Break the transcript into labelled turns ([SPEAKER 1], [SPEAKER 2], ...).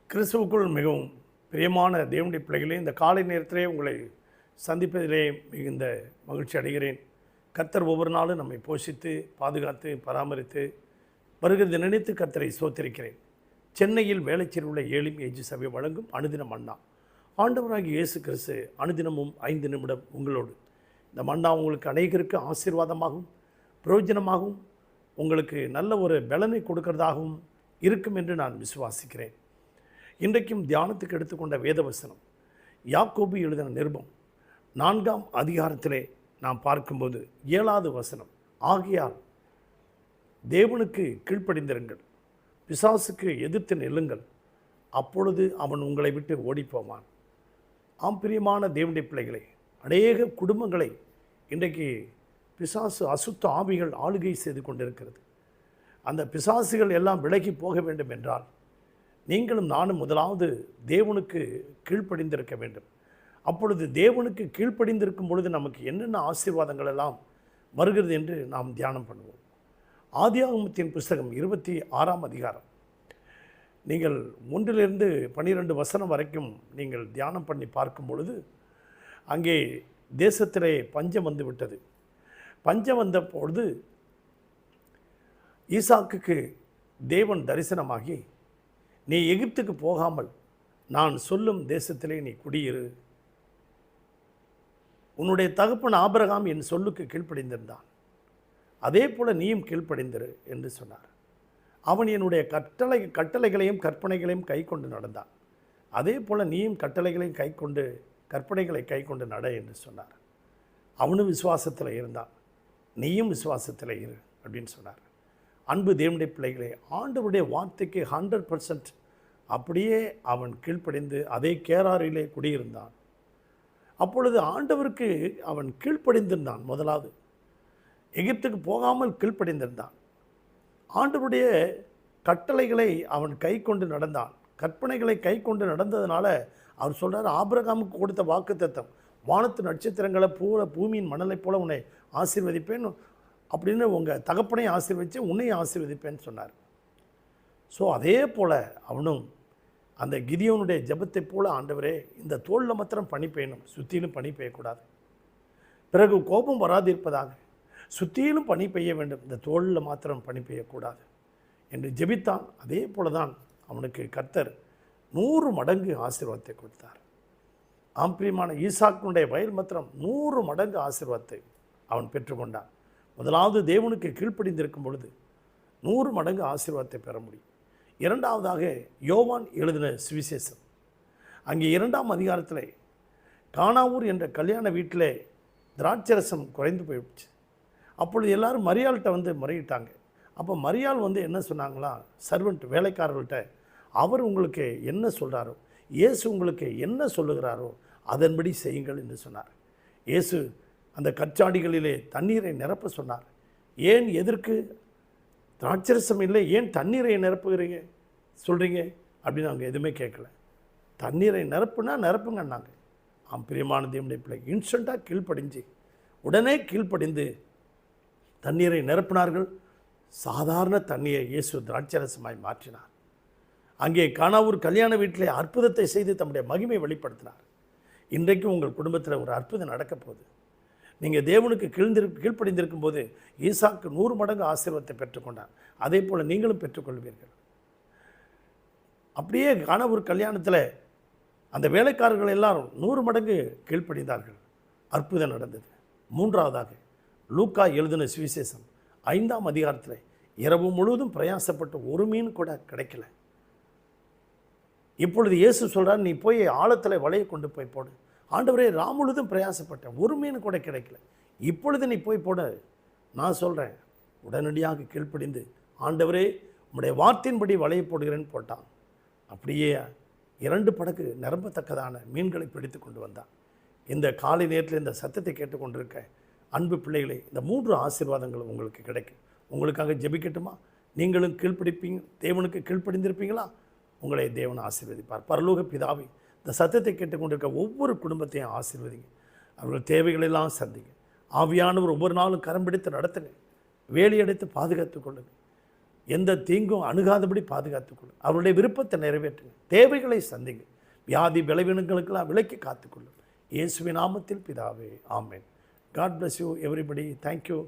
[SPEAKER 1] கிறிஸ்துவுக்குள் மிகவும் பிரியமான தேவனுடைய பிள்ளைகளே, இந்த காலை நேரத்திலே உங்களை சந்திப்பதிலே மிகுந்த மகிழ்ச்சி அடைகிறேன். கர்த்தர் ஒவ்வொரு நாளும் நம்மை போஷித்து பாதுகாத்து பராமரித்து வருகிறது நினைத்து கர்த்தரை சோத்திருக்கிறேன். சென்னையில் வேலைச்சேரி உள்ள ஏலிம் ஏஜி சபை வழங்கும் அனுதினம் மன்னா. ஆண்டவராகிய இயேசு கிறிஸ்து அனுதினமும் 5 நிமிடம் உங்களோடு. இந்த மன்னா உங்களுக்கு அநேகருக்கு ஆசீர்வாதமாகவும் பிரயோஜனமாகவும் உங்களுக்கு நல்ல ஒரு பலனை கொடுக்கிறதாகவும் இருக்கும் என்று நான் விசுவாசிக்கிறேன். இன்றைக்கும் தியானத்துக்கு எடுத்துக்கொண்ட வேதவசனம் யாக்கோபு எழுதின நிருபம் 4ஆம் அதிகாரத்திலே நாம் பார்க்கும்போது 7வது வசனம், ஆகையால் தேவனுக்கு கீழ்ப்படிந்திருங்கள், பிசாசுக்கு எதிர்த்து நில்லுங்கள், அப்பொழுது அவன் உங்களை விட்டு ஓடிப்போவான். ஆம் பிரியமான தேவனுடைய பிள்ளைகளே, அநேக குடும்பங்களை இன்றைக்கு பிசாசு அசுத்த ஆவிகள் ஆளுகை செய்து கொண்டிருக்கிறது. அந்த பிசாசுகள் எல்லாம் விலகி போக வேண்டும் என்றால் நீங்களும் நானும் முதலாவது தேவனுக்கு கீழ்ப்படிந்திருக்க வேண்டும். அப்பொழுது தேவனுக்கு கீழ்ப்படிந்திருக்கும் பொழுது நமக்கு என்னென்ன ஆசீர்வாதங்கள் எல்லாம் வருகிறது என்று நாம் தியானம் பண்ணுவோம். ஆதியாகமத்தின் புஸ்தகம் 26ஆம் அதிகாரம் நீங்கள் 1 12 வசனம் வரைக்கும் நீங்கள் தியானம் பண்ணி பார்க்கும் பொழுது அங்கே தேசத்திலே பஞ்சம் வந்து விட்டது. பஞ்சம் வந்த பொழுது ஈசாக்குக்கு தேவன் தரிசனமாகி, நீ எகிப்துக்கு போகாமல் நான் சொல்லும் தேசத்திலே நீ குடியிரு, உன்னுடைய தகப்பன் ஆபிரகாம் என் சொல்லுக்கு கீழ்ப்படிந்திருந்தான், அதே போல் நீயும் கீழ்ப்படிந்திரு என்று சொன்னார். அவன் என்னுடைய கட்டளைகளையும் கற்பனைகளையும் கை கொண்டு நடந்தான், அதே போல் நீயும் கட்டளைகளையும் கை கொண்டு கற்பனைகளை கை கொண்டு நட என்று சொன்னார். அவனும் விசுவாசத்தில் இருந்தான், நீயும் விசுவாசத்தில் இரு அப்படின்னு சொன்னார். அன்பு தேவனுடைய பிள்ளைகளே, ஆண்டவருடைய வார்த்தைக்கு 100% அப்படியே அவன் கீழ்ப்படிந்து அதே கேராரிலே குடியிருந்தான். அப்பொழுது ஆண்டவருக்கு அவன் கீழ்ப்படிந்திருந்தான். முதலாவது எகிப்துக்கு போகாமல் கீழ்ப்படிந்திருந்தான். ஆண்டவருடைய கட்டளைகளை அவன் கை கொண்டு நடந்தான், கற்பனைகளை கை கொண்டு நடந்ததுனால அவர் சொல்கிறார், ஆபிரகாமுக்கு கொடுத்த வாக்குத்தத்தம், வானத்து நட்சத்திரங்களை பூமியின் மணலை போல உன்னை ஆசீர்வதிப்பேன் அப்படின்னு உங்கள் தகப்பனை ஆசீர்வதித்து உன்னையும் ஆசீர்வதிப்பேன்னு சொன்னார். ஸோ அதே போல் அவனும் அந்த கிதியோனுடைய ஜெபத்தை போல், ஆண்டவரே இந்த தோளில் மாத்திரம் பனி பெய்யணும், சுற்றிலும் பனி பெய்யக்கூடாது, பிறகு கோபம் வராதிருப்பதாக, சுற்றிலும் பனி பெய்ய வேண்டும், இந்த தோளில் மாத்திரம் பனி பெய்யக்கூடாது என்று ஜெபித்தான். அதே போல தான் அவனுக்கு கர்த்தர் 100 மடங்கு ஆசீர்வாதத்தை கொடுத்தார். ஆம்பிரியமான ஈசாக்கினுடைய வயல் மாத்திரம் 100 மடங்கு ஆசீர்வாதத்தை அவன் பெற்றுக்கொண்டான். முதலாவது தேவனுக்கு கீழ்ப்படிந்திருக்கும் பொழுது 100 மடங்கு ஆசீர்வாதத்தை பெற முடியும். இரண்டாவதாக யோவான் எழுதின சுவிசேஷம், அங்கே 2ஆம் அதிகாரத்தில் கானாவூர் என்ற கல்யாண வீட்டில் திராட்சரசம் குறைந்து போயிடுச்சு. அப்பொழுது எல்லாரும் மரியாள்கிட்ட வந்து முறையிட்டாங்க. அப்போ மரியாள் வந்து என்ன சொன்னாங்களா, சர்வெண்ட் வேலைக்காரர்கள்ட்ட, அவர் உங்களுக்கு என்ன சொல்கிறாரோ, இயேசு உங்களுக்கு என்ன சொல்லுகிறாரோ அதன்படி செய்யுங்கள் என்று சொன்னார். இயேசு அந்த கற்சாடிகளிலே தண்ணீரை நிரப்ப சொன்னார். ஏன் எதற்கு திராட்சரசம் இல்லை, ஏன் தண்ணீரை நிரப்புகிறீங்க சொல்கிறீங்க அப்படின்னு அவங்க எதுவுமே கேட்கல. தண்ணீரை நிரப்புனா நிரப்புங்கன்னாங்க. பிரியமான தேவனுடைய பிள்ளை இன்ஸ்டண்ட்டாக கீழ்ப்படிஞ்சு உடனே கீழ்ப்படிந்து தண்ணீரை நிரப்பினார்கள். சாதாரண தண்ணியை இயேசு திராட்சரசமாய் மாற்றினார். அங்கே கானாவூர் கல்யாண வீட்டிலே அற்புதத்தை செய்து தம்முடைய மகிமை வெளிப்படுத்தினார். இன்றைக்கும் உங்கள் குடும்பத்தில் ஒரு அற்புதம் நடக்க போகுது. நீங்கள் தேவனுக்கு கீழ்ப்படிந்திருக்கும் போது ஈசாக்கு 100 மடங்கு ஆசீர்வாதத்தை பெற்றுக்கொண்டார். அதே போல் நீங்களும் பெற்றுக்கொள்வீர்கள். அப்படியே கானாவூர் கல்யாணத்தில் அந்த வேலைக்காரர்கள் எல்லாரும் 100 மடங்கு கீழ்ப்படிந்தார்கள். அற்புதம் நடந்தது. மூன்றாவதாக லூக்கா எழுதின சுவிசேஷம் 5ஆம் அதிகாரத்தில் இரவு முழுவதும் பிரயாசப்பட்டு ஒரு மீன் கூட கிடைக்கல. இப்பொழுது இயேசு சொல்கிறார், நீ போய் ஆழத்தில் வலையை கொண்டு போய் போடு. ஆண்டவரே, முழுதும் பிரயாசப்பட்டேன், ஒரு மீன் கூட கிடைக்கல, இப்பொழுது நீ போய் போட நான் சொல்கிறேன். உடனடியாக கீழ்ப்படிந்து, ஆண்டவரே உம்முடைய வார்த்தையின்படி வலையை போடுகிறேன்னு போட்டான். அப்படியே 2 படகு நிரம்பத்தக்கதான மீன்களை பிடித்து கொண்டு வந்தான். இந்த காலை நேரத்தில் இந்த சத்தத்தை கேட்டுக்கொண்டிருக்க அன்பு பிள்ளைகளை, இந்த 3 ஆசீர்வாதங்கள் உங்களுக்கு கிடைக்கும். உங்களுக்காக ஜெபிக்கட்டுமா? நீங்களும் கீழ்ப்படிப்பீங்க, தேவனுக்கு கீழ்ப்படிந்திருப்பீங்களா? உங்களை தேவன் ஆசீர்வதிப்பார். பரலோக பிதாவே, இந்த சத்தத்தை கேட்டுக்கொண்டிருக்க ஒவ்வொரு குடும்பத்தையும் ஆசீர்வதிங்க, அவர்கள் தேவைகளெல்லாம் சந்திங்க. ஆவியானவர் ஒவ்வொரு நாளும் கரம் பிடித்து நடத்துங்க, வேலையடைத்து பாதுகாத்து கொள்ளுங்க. எந்த தீங்கும் அணுகாதபடி பாதுகாத்துக்கொள்ளும். அவருடைய விருப்பத்தை நிறைவேற்றுங்க. தேவைகளை சந்திங்க. வியாதி விளைவினங்களுக்கெல்லாம் விலக்கி காத்துக்கொள்ளும். இயேசுவின் நாமத்தில் பிதாவே, amen. God bless you everybody. Thank you.